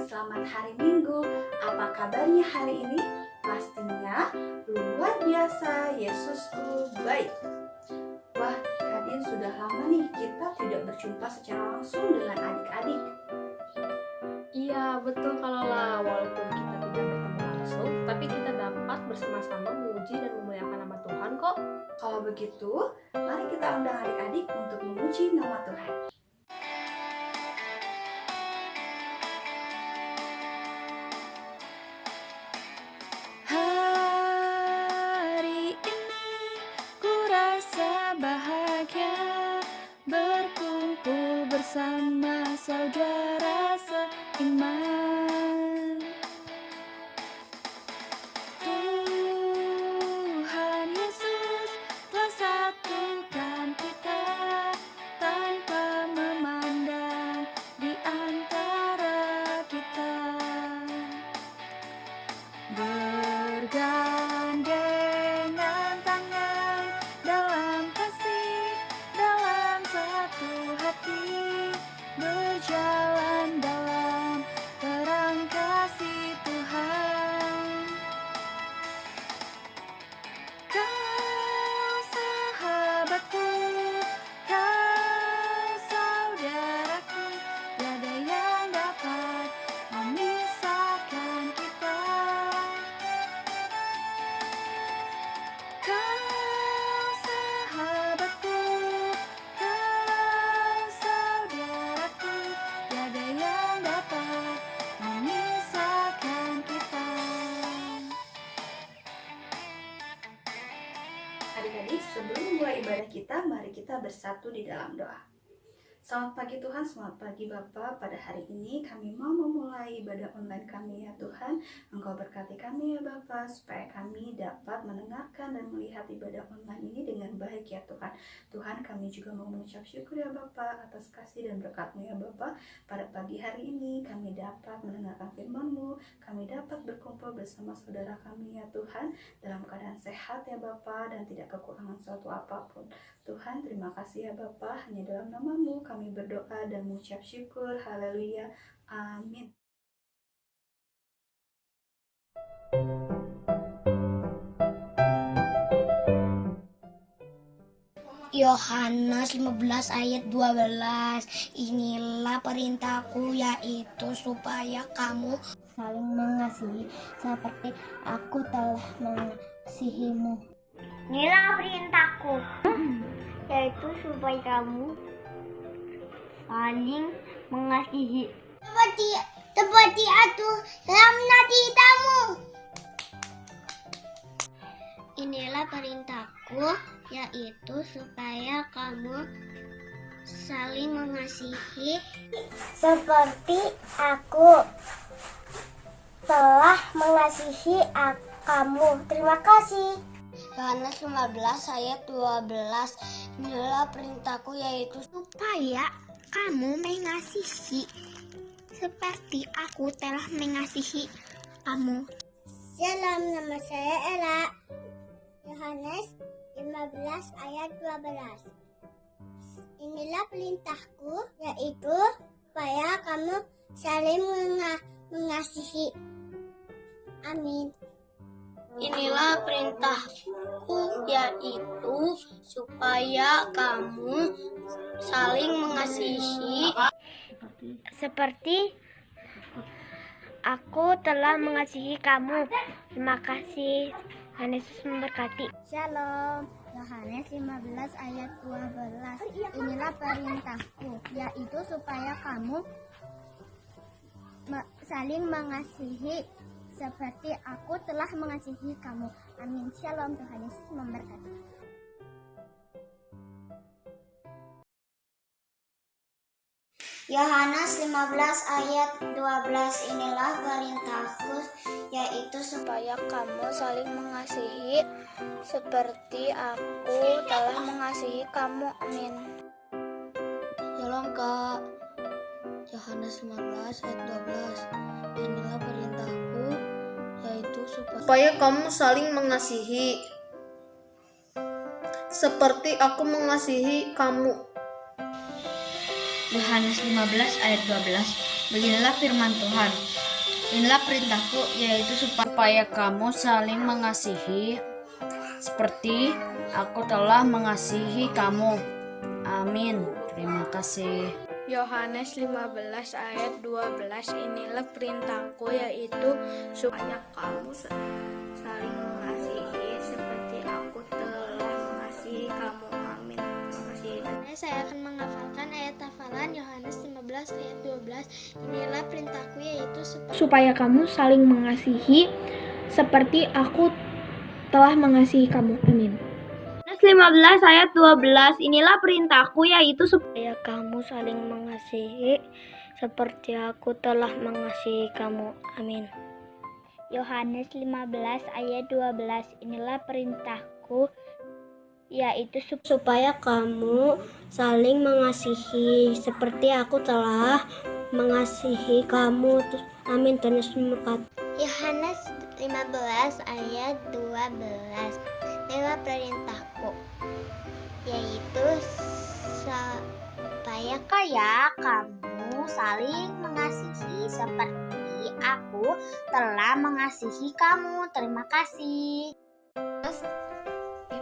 selamat hari Minggu. Apa kabarnya hari ini? Pastinya luar biasa, Yesusku baik. Wah, kalian sudah lama nih kita tidak berjumpa secara langsung dengan adik-adik. Iya, betul Kak Lola. Walaupun kita tidak bertemu langsung, tapi kita dapat bersama-sama memuji dan memuliakan nama Tuhan kok. Kalau begitu, mari kita undang adik-adik untuk memuji nama Tuhan. Hari ini ku rasa bahagia berkumpul bersama saudara seiman. Tuhan Yesus telah satukan kita tanpa memandang di antara kita. Bergandengan tangan dalam kasih, dalam satu hati, berjalan dalam terang kasih Tuhan. Kau sahabatku, kau saudaraku, tiada yang dapat memisahkan kita. Kau sahabatku, kau saudaraku, tiada yang dapat memisahkan kita. Adik-adik, sebelum mulai ibadah kita, mari kita bersatu di dalam doa. Selamat pagi Tuhan, selamat pagi Bapa. Pada hari ini kami mau memulai ibadah online kami ya Tuhan. Engkau berkati kami ya Bapa, supaya kami dapat mendengarkan dan melihat ibadah online ini dengan baik ya Tuhan. Tuhan, kami juga mau mengucap syukur ya Bapa atas kasih dan berkat-Mu ya Bapa. Pada pagi hari ini kami dapat mendengarkan firman-Mu, kami dapat berkumpul bersama saudara kami ya Tuhan, dalam keadaan sehat ya Bapa dan tidak kekurangan suatu apapun. Tuhan, terima kasih ya Bapa, hanya dalam nama-Mu kami berdoa dan mengucap syukur. Haleluya. Amin. Yohanes 15 ayat 12. Inilah perintahku, yaitu supaya kamu saling mengasihi seperti aku telah mengasihimu. Inilah perintahku, yaitu supaya kamu saling mengasihi seperti aku telah mengasihi kamu. Inilah perintahku, yaitu supaya kamu saling mengasihi Seperti aku telah mengasihi kamu. Terima kasih. Yohanes 15 ayat 12. Inilah perintahku, yaitu supaya kamu mengasihi seperti aku telah mengasihi kamu. Shalom, nama saya Ella. Yohanes 15 ayat 12. Inilah perintahku, yaitu supaya kamu saling mengasihi. Amin. Inilah perintahku, yaitu supaya kamu saling mengasihi Seperti aku telah mengasihi kamu. Terima kasih. Tuhan Yesus memberkati. Shalom. Yohanes 15 ayat 12. Inilah perintahku, yaitu supaya kamu saling mengasihi seperti aku telah mengasihi kamu. Amin. Shalom. Tuhan Yesus memberkati. Yohanes 15 ayat 12. Inilah perintahku, yaitu Supaya kamu saling mengasihi seperti aku telah mengasihi kamu. Amin. Shalom Kak. Yohanes 15 ayat 12. Inilah perintahku, yaitu supaya kamu saling mengasihi seperti aku mengasihi kamu. Yohanes 15 ayat 12. Beginilah firman Tuhan. Inilah perintahku, yaitu supaya kamu saling mengasihi seperti aku telah mengasihi kamu. Amin. Terima kasih. Yohanes 15 ayat 12. Inilah perintahku, yaitu supaya kamu saling mengasihi seperti aku telah mengasihi kamu. Amin. Terima kasih. Saya akan menghafalkan ayat hafalan Yohanes 15 ayat 12. Inilah perintahku, yaitu supaya kamu saling mengasihi seperti aku telah mengasihi kamu. Amin. Yohanes 15 ayat 12. Inilah perintahku, yaitu supaya kamu saling mengasihi seperti aku telah mengasihi kamu. Amin. Yohanes 15 ayat 12. Inilah perintahku, yaitu supaya kamu saling mengasihi seperti aku telah mengasihi kamu. Amin. Tuhan Yesus memberkati. Yohanes 15 ayat 12. Inilah perintahku, yaitu supaya kamu saling mengasihi seperti aku telah mengasihi kamu. Terima kasih.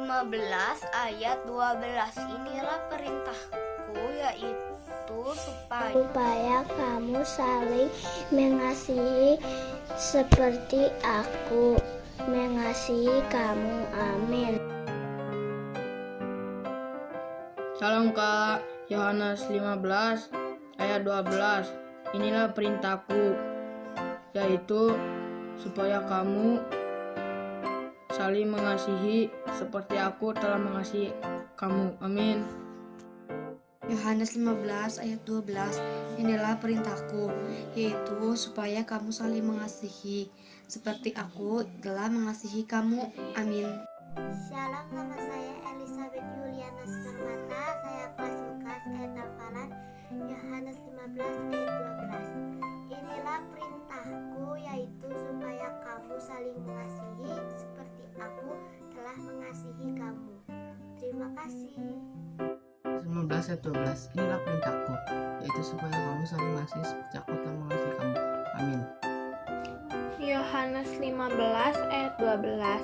15 ayat 12. Inilah perintahku, yaitu Supaya kamu saling mengasihi seperti aku mengasihi kamu. Amin. Salam Kak. Yohanes 15 ayat 12. Inilah perintahku, yaitu supaya kamu saling mengasihi seperti aku telah mengasihi kamu. Amin. Yohanes 15 ayat 12. Inilah perintahku, yaitu supaya kamu saling mengasihi seperti aku telah mengasihi kamu. Amin. Shalom, nama saya Elizabeth Juliana Sudarmata. Saya kelas UKAS ayat hafalan Yohanes 15 ayat 12. Inilah perintahku, yaitu supaya kamu saling mengasihi seperti aku telah mengasihi kamu. Terima kasih. 15 ayat 12. Inilah perintahku, yaitu supaya kamu saling mengasihi seperti aku telah mengasihi kamu. Amin. Yohanes 15 ayat 12.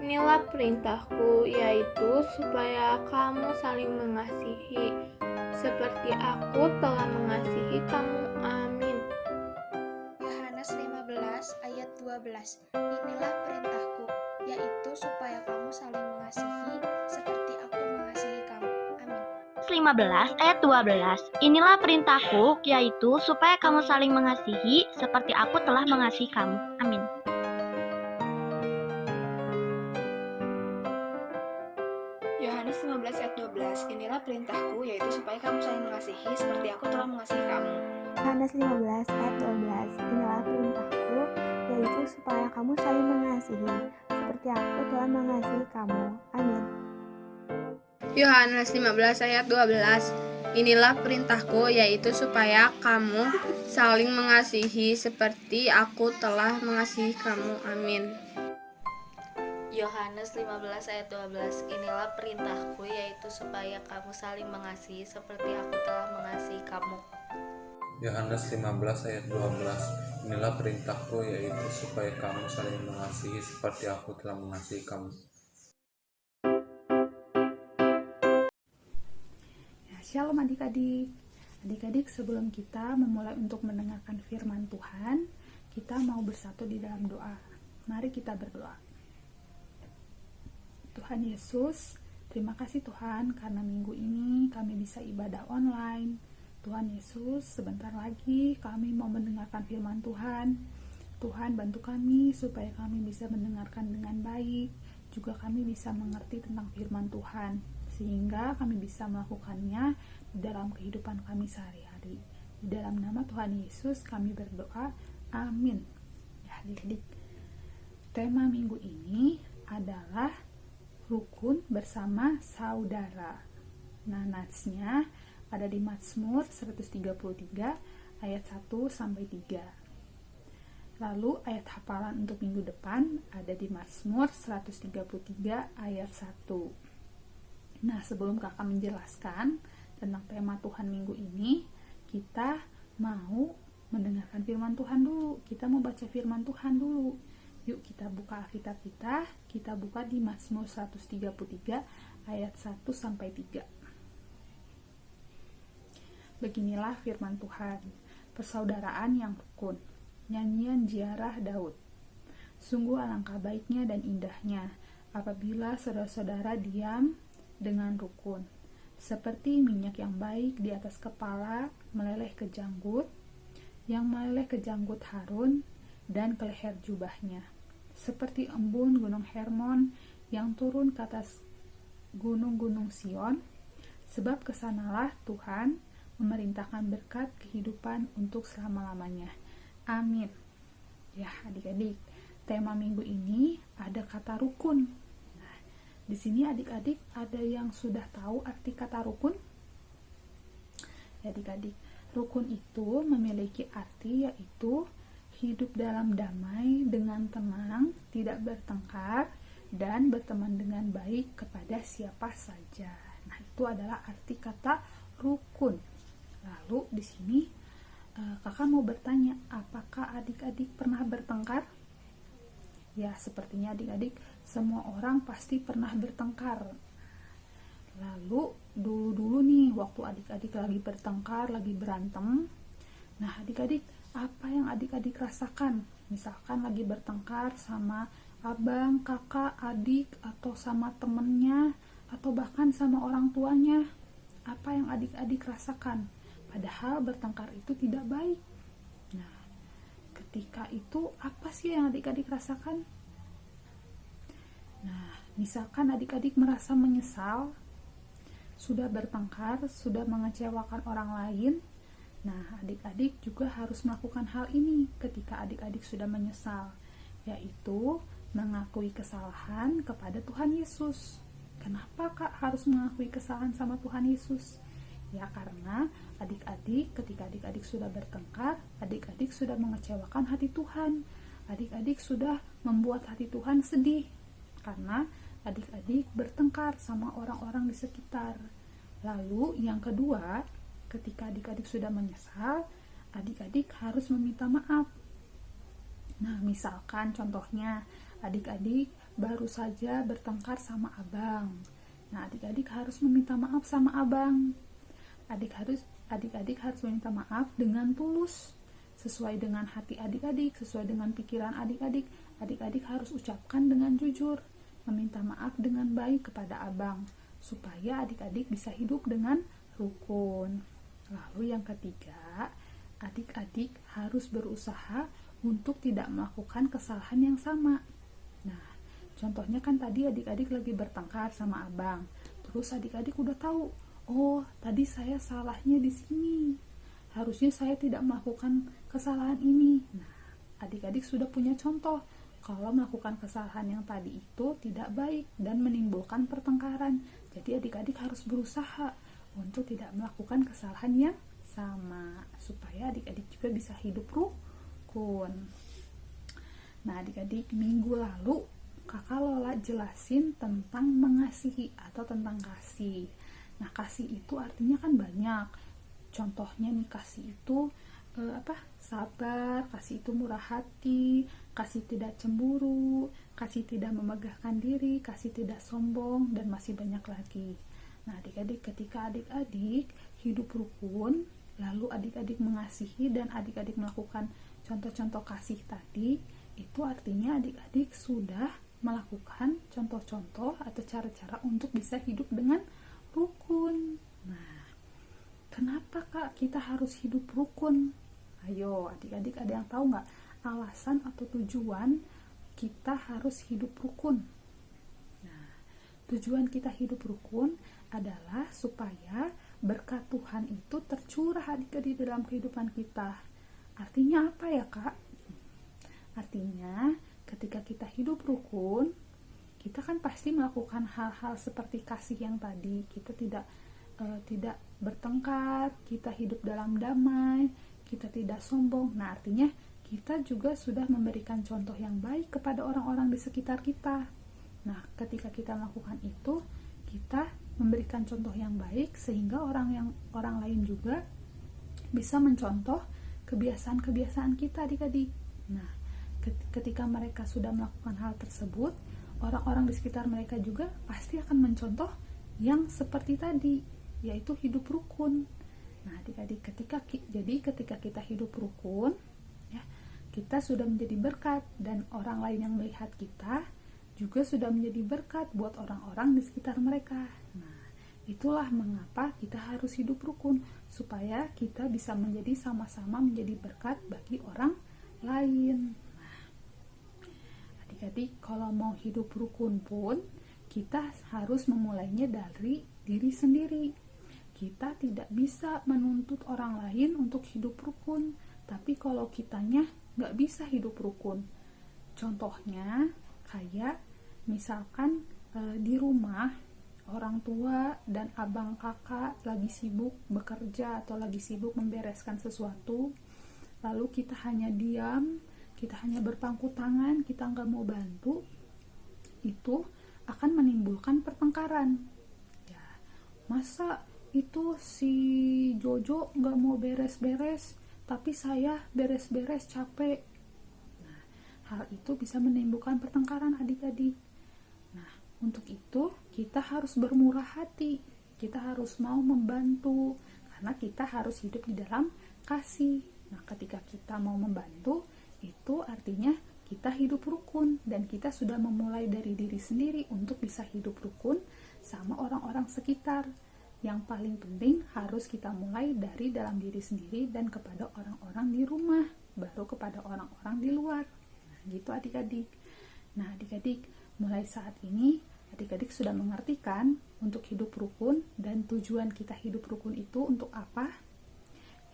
Inilah perintahku, yaitu supaya kamu saling mengasihi seperti aku telah mengasihi kamu. Amin. Yohanes 15 ayat 12. Inilah perintahku, yaitu supaya kamu saling mengasihi seperti aku mengasihi kamu. Amin. 15 ayat 12. Inilah perintahku, yaitu supaya kamu saling mengasihi seperti aku telah mengasihi kamu. Amin. Yohanes 15 ayat 12. Inilah perintahku, yaitu supaya kamu saling mengasihi seperti aku telah mengasihi kamu. Yohanes 15 ayat 12. Inilah perintahku, yaitu supaya kamu saling mengasihi seperti aku telah mengasihi kamu. Amin. Yohanes 15 ayat 12. Inilah perintahku, yaitu supaya kamu saling mengasihi seperti aku telah mengasihi kamu. Amin. Yohanes 15 ayat 12. Inilah perintahku, yaitu supaya kamu saling mengasihi seperti aku telah mengasihi kamu. Yohanes 15 ayat 12. Inilah perintahku, yaitu supaya kamu saling mengasihi seperti aku telah mengasihi kamu. Shalom adik-adik. Adik-adik, sebelum kita memulai untuk mendengarkan firman Tuhan, kita mau bersatu di dalam doa. Mari kita berdoa. Tuhan Yesus, terima kasih Tuhan karena minggu ini kami bisa ibadah online. Tuhan Yesus, sebentar lagi kami mau mendengarkan firman Tuhan. Tuhan, bantu kami supaya kami bisa mendengarkan dengan baik, juga kami bisa mengerti tentang firman Tuhan, sehingga kami bisa melakukannya di dalam kehidupan kami sehari-hari. Di dalam nama Tuhan Yesus kami berdoa, amin. Ya adik-adik, tema minggu ini adalah rukun bersama saudara. Nah, natsnya ada di Mazmur 133 ayat 1-3. Lalu ayat hafalan untuk minggu depan ada di Mazmur 133 ayat 1. Nah, sebelum kakak menjelaskan tentang tema Tuhan minggu ini, kita mau mendengarkan firman Tuhan dulu. Kita mau baca firman Tuhan dulu. Yuk kita buka Alkitab kita buka di Mazmur 133 ayat 1 sampai 3. Beginilah firman Tuhan. Persaudaraan yang rukun. Nyanyian ziarah Daud. Sungguh alangkah baiknya dan indahnya apabila saudara-saudara diam dengan rukun. Seperti minyak yang baik di atas kepala meleleh ke janggut, yang meleleh ke janggut Harun dan ke leher jubahnya. Seperti embun gunung Hermon yang turun ke atas gunung-gunung Sion, sebab kesanalah Tuhan memerintahkan berkat kehidupan untuk selama-lamanya. Amin. Ya, adik-adik, tema minggu ini ada kata rukun. Nah, di sini adik-adik ada yang sudah tahu arti kata rukun? Ya, adik-adik, rukun itu memiliki arti yaitu hidup dalam damai dengan tenang, tidak bertengkar, dan berteman dengan baik kepada siapa saja. Nah, itu adalah arti kata rukun. Lalu di sini kakak mau bertanya, apakah adik-adik pernah bertengkar? Ya, sepertinya adik-adik semua orang pasti pernah bertengkar. Lalu dulu-dulu nih waktu adik-adik lagi bertengkar, lagi berantem, nah adik-adik apa yang adik-adik rasakan? Misalkan lagi bertengkar sama abang, kakak, adik, atau sama temennya, atau bahkan sama orang tuanya. Apa yang adik-adik rasakan? Padahal bertengkar itu tidak baik. Nah, ketika itu apa sih yang adik-adik rasakan? Nah, misalkan adik-adik merasa menyesal, sudah bertengkar, sudah mengecewakan orang lain. Nah, adik-adik juga harus melakukan hal ini ketika adik-adik sudah menyesal, yaitu mengakui kesalahan kepada Tuhan Yesus. Kenapa Kak harus mengakui kesalahan sama Tuhan Yesus? Ya, karena adik-adik ketika adik-adik sudah bertengkar, adik-adik sudah mengecewakan hati Tuhan. Adik-adik sudah membuat hati Tuhan sedih karena adik-adik bertengkar sama orang-orang di sekitar. Lalu yang kedua, ketika adik-adik sudah menyesal, adik-adik harus meminta maaf. Nah, misalkan contohnya adik-adik baru saja bertengkar sama abang. Nah, adik-adik harus meminta maaf sama abang. Adik-adik harus meminta maaf dengan tulus, sesuai dengan hati adik-adik, sesuai dengan pikiran adik-adik. Adik-adik harus ucapkan dengan jujur, meminta maaf dengan baik kepada abang, supaya adik-adik bisa hidup dengan rukun. Lalu yang ketiga, adik-adik harus berusaha untuk tidak melakukan kesalahan yang sama. Nah, contohnya kan tadi adik-adik lagi bertengkar sama abang, terus adik-adik udah tahu, oh tadi saya salahnya di sini, harusnya saya tidak melakukan kesalahan ini. Nah, adik-adik sudah punya contoh kalau melakukan kesalahan yang tadi itu tidak baik dan menimbulkan pertengkaran. Jadi adik-adik harus berusaha untuk tidak melakukan kesalahan yang sama, supaya adik-adik juga bisa hidup rukun. Nah, adik-adik, minggu lalu kakak Lola jelasin tentang mengasihi atau tentang kasih. Nah, kasih itu artinya kan banyak. Contohnya nih, kasih itu sabar, kasih itu murah hati, kasih tidak cemburu, kasih tidak memegahkan diri, kasih tidak sombong, dan masih banyak lagi. Nah, adik-adik, ketika adik-adik hidup rukun, lalu adik-adik mengasihi dan adik-adik melakukan contoh-contoh kasih tadi, itu artinya adik-adik sudah melakukan contoh-contoh atau cara-cara untuk bisa hidup dengan rukun. Nah, kenapa Kak kita harus hidup rukun? Ayo adik-adik, ada yang tahu nggak alasan atau tujuan kita harus hidup rukun? Nah, tujuan kita hidup rukun adalah supaya berkat Tuhan itu tercurah adik-adik dalam kehidupan kita. Artinya apa ya Kak? Artinya ketika kita hidup rukun, kita kan pasti melakukan hal-hal seperti kasih yang tadi. Kita tidak bertengkar, kita hidup dalam damai, kita tidak sombong. Nah, artinya kita juga sudah memberikan contoh yang baik kepada orang-orang di sekitar kita. Nah, ketika kita melakukan itu, kita memberikan contoh yang baik sehingga orang lain juga bisa mencontoh kebiasaan-kebiasaan kita adik-adik. Nah, ketika mereka sudah melakukan hal tersebut, orang-orang di sekitar mereka juga pasti akan mencontoh yang seperti tadi, yaitu hidup rukun. Nah, adik-adik, ketika kita hidup rukun, ya, kita sudah menjadi berkat, dan orang lain yang melihat kita juga sudah menjadi berkat buat orang-orang di sekitar mereka. Nah, itulah mengapa kita harus hidup rukun, supaya kita bisa menjadi sama-sama menjadi berkat bagi orang lain. Nah, adik-adik, kalau mau hidup rukun pun kita harus memulainya dari diri sendiri. Kita tidak bisa menuntut orang lain untuk hidup rukun, tapi kalau kitanya nggak bisa hidup rukun. Contohnya kayak misalkan di rumah orang tua dan abang kakak lagi sibuk bekerja atau lagi sibuk membereskan sesuatu, lalu kita hanya diam, kita hanya berpangku tangan, kita nggak mau bantu, itu akan menimbulkan pertengkaran. Ya, masa itu si Jojo nggak mau beres-beres, tapi saya beres-beres capek. Nah, hal itu bisa menimbulkan pertengkaran adik-adik. Nah, untuk itu kita harus bermurah hati, kita harus mau membantu, karena kita harus hidup di dalam kasih. Nah, ketika kita mau membantu, itu artinya kita hidup rukun, dan kita sudah memulai dari diri sendiri untuk bisa hidup rukun sama orang-orang sekitar. Yang paling penting harus kita mulai dari dalam diri sendiri dan kepada orang-orang di rumah, baru kepada orang-orang di luar. Nah, gitu adik-adik. Nah, adik-adik, mulai saat ini adik-adik sudah mengerti kan untuk hidup rukun dan tujuan kita hidup rukun itu untuk apa?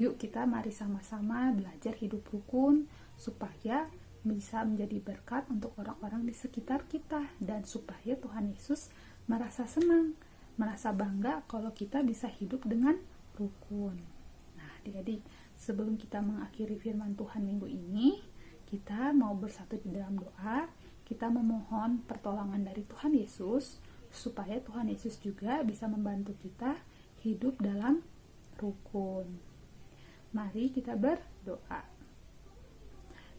Yuk kita mari sama-sama belajar hidup rukun supaya bisa menjadi berkat untuk orang-orang di sekitar kita, dan supaya Tuhan Yesus merasa senang, merasa bangga kalau kita bisa hidup dengan rukun. Nah, adik-adik, sebelum kita mengakhiri firman Tuhan minggu ini, kita mau bersatu di dalam doa. Kita memohon pertolongan dari Tuhan Yesus, supaya Tuhan Yesus juga bisa membantu kita hidup dalam rukun. Mari kita berdoa.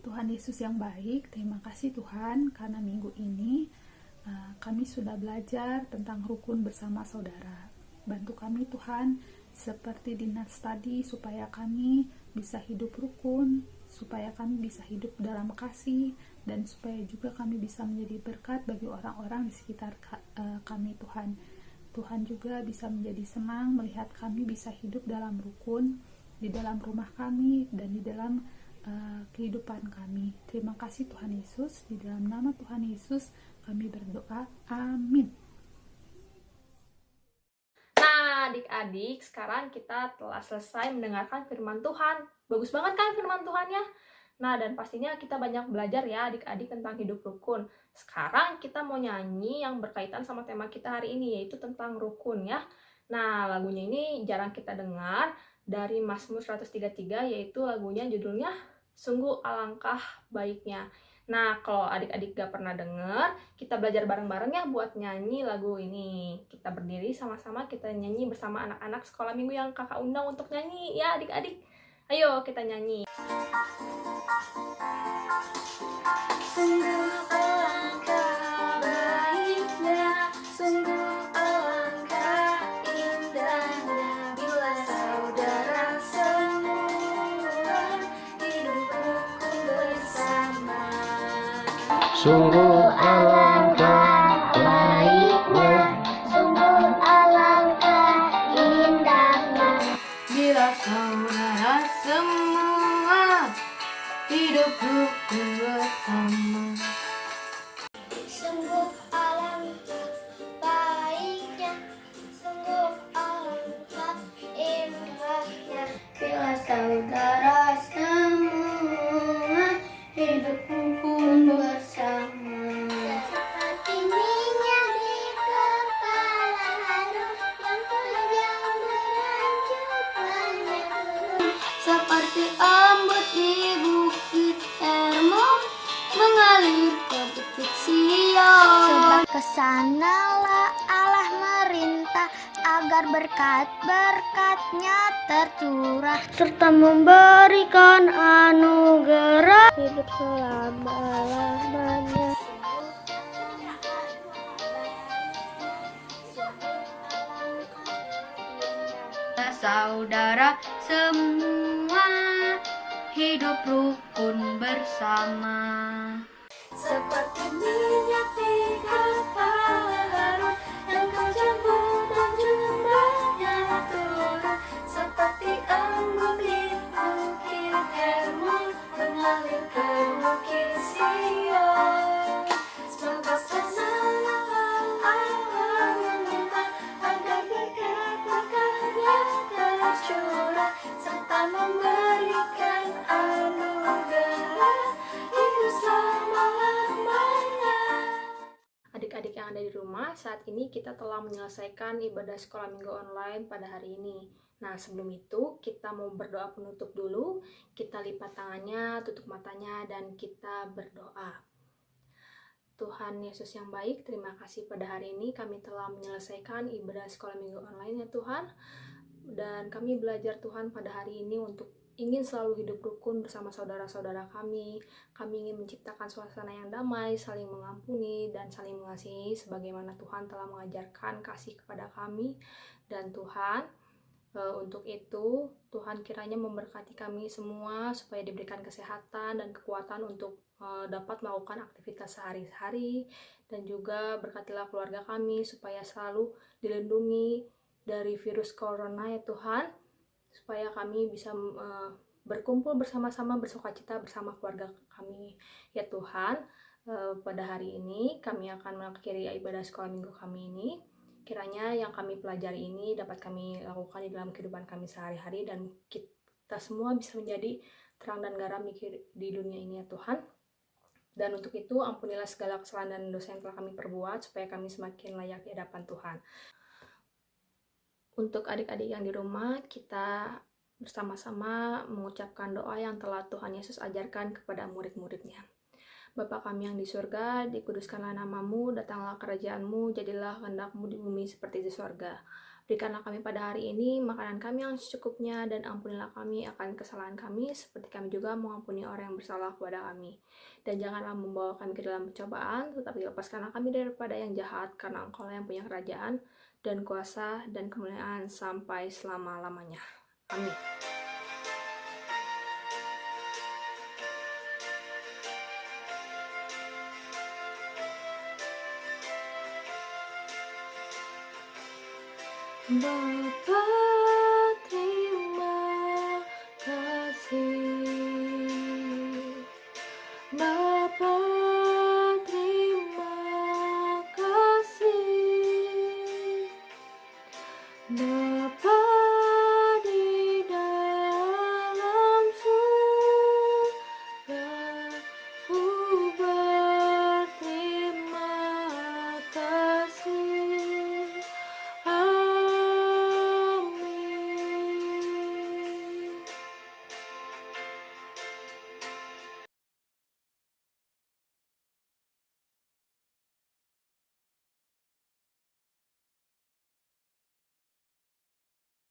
Tuhan Yesus yang baik, terima kasih Tuhan, karena minggu ini kami sudah belajar tentang rukun bersama saudara. Bantu kami Tuhan, seperti di Nats tadi, supaya kami bisa hidup rukun, supaya kami bisa hidup dalam kasih, dan supaya juga kami bisa menjadi berkat bagi orang-orang di sekitar kami Tuhan. Tuhan juga bisa menjadi senang melihat kami bisa hidup dalam rukun, di dalam rumah kami, dan di dalam kehidupan kami. Terima kasih Tuhan Yesus, di dalam nama Tuhan Yesus kami berdoa, amin. Nah, adik-adik, sekarang kita telah selesai mendengarkan firman Tuhan. Bagus banget kan firman Tuhannya? Nah, dan pastinya kita banyak belajar ya adik-adik tentang hidup rukun. Sekarang kita mau nyanyi yang berkaitan sama tema kita hari ini, yaitu tentang rukun ya. Nah, lagunya ini jarang kita dengar, dari Mazmur 133, yaitu lagunya judulnya Sungguh Alangkah Baiknya. Nah, kalau adik-adik gak pernah denger, kita belajar bareng-bareng ya buat nyanyi lagu ini. Kita berdiri sama-sama, kita nyanyi bersama anak-anak sekolah minggu yang kakak undang untuk nyanyi ya adik-adik. Ayo kita nyanyi. Sungguh alangkah baiknya, sungguh alangkah indahnya, bila saudara semua hidup rukun bersama. Sungguh alangkah baiknya, Sungguh alangkah indahnya, bila saudara semua hidup rukun bersama. Sungguh alangkah baiknya, sungguh alangkah indahnya, bila saudara semua hidup rukun bersama. seperti minyak di kepala harum yang panjang beranjak banyak turun. Seperti embun di bukit Hermon mengalir ke bukit Sion. Sebab kesanalah Allah merintah agar agar berkat-berkatnya tercurah serta memberikan anugerah hidup selama-lamanya. Saudara semua hidup rukun bersama. seperti minyak di kepala Harun yang kau campur dan jumrahnya turun seperti embun di bukit Hermon mengalir ke bukit Sion. Semoga Allah meminta agar berkat-berkatnya tercurah serta memberikan anugerah hidup selama-lamanya. Adik-adik yang ada di rumah, saat ini kita telah menyelesaikan ibadah sekolah minggu online pada hari ini. Nah, sebelum itu kita mau berdoa penutup dulu. Kita lipat tangannya, tutup matanya, dan kita berdoa. Tuhan Yesus yang baik, terima kasih pada hari ini kami telah menyelesaikan ibadah sekolah minggu online ya Tuhan. Dan kami belajar Tuhan pada hari ini untuk ingin selalu hidup rukun bersama saudara-saudara kami. Kami ingin menciptakan suasana yang damai, saling mengampuni, dan saling mengasihi sebagaimana Tuhan telah mengajarkan kasih kepada kami. Dan Tuhan, untuk itu Tuhan kiranya memberkati kami semua supaya diberikan kesehatan dan kekuatan untuk dapat melakukan aktivitas sehari-hari, dan juga berkatilah keluarga kami supaya selalu dilindungi dari virus corona ya Tuhan, supaya kami bisa berkumpul bersama-sama, bersukacita bersama keluarga kami ya Tuhan. Pada hari ini kami akan mengakhiri ibadah sekolah minggu kami ini. Kiranya yang kami pelajari ini dapat kami lakukan di dalam kehidupan kami sehari-hari, dan kita semua bisa menjadi terang dan garam di dunia ini ya Tuhan. Dan untuk itu ampunilah segala kesalahan dan dosa yang telah kami perbuat supaya kami semakin layak di hadapan Tuhan. Untuk adik-adik yang di rumah, kita bersama-sama mengucapkan doa yang telah Tuhan Yesus ajarkan kepada murid-muridnya. Bapa kami yang di surga, dikuduskanlah namamu, datanglah kerajaanmu, jadilah kehendak-mu di bumi seperti di surga. Berikanlah kami pada hari ini makanan kami yang secukupnya, dan ampunilah kami akan kesalahan kami, seperti kami juga mengampuni orang yang bersalah kepada kami. Dan janganlah membawa kami ke dalam pencobaan, tetapi lepaskanlah kami daripada yang jahat, karena Engkau yang punya kerajaan, dan kuasa, dan kemuliaan sampai selama-lamanya. Amin. Bapa, terima kasih. Bapa,